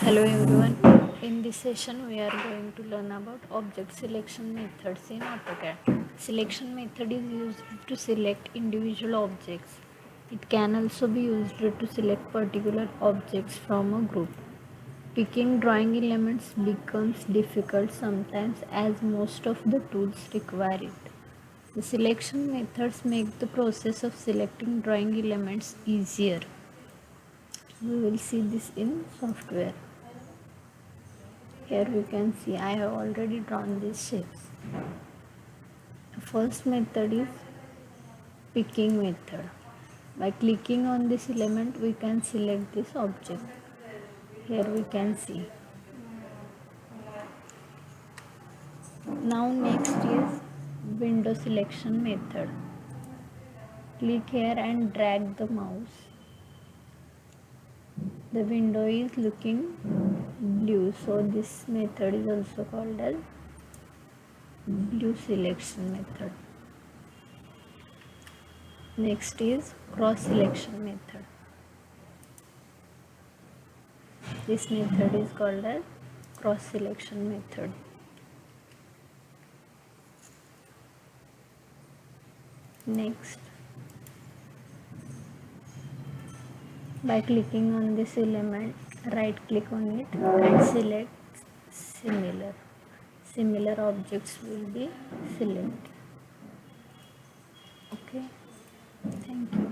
Hello everyone. In this session we are going to learn about object selection methods in AutoCAD. Selection method is used to select individual objects. It can also be used to select particular objects from a group. Picking drawing elements becomes difficult sometimes as most of the tools require it. The selection methods make the process of selecting drawing elements easier. We will see this in software. Here we can see I have already drawn these shapes. The first method is picking method. By clicking on this element we can select this object. Here we can see. Now next is window selection method. Click here and drag the mouse. The window is looking blue, so this method is also called as blue selection method. Next is cross selection method. This method is called as cross selection method. Next, by clicking on this element, right click on it and select similar. Similar objects will be selected. Okay, thank you.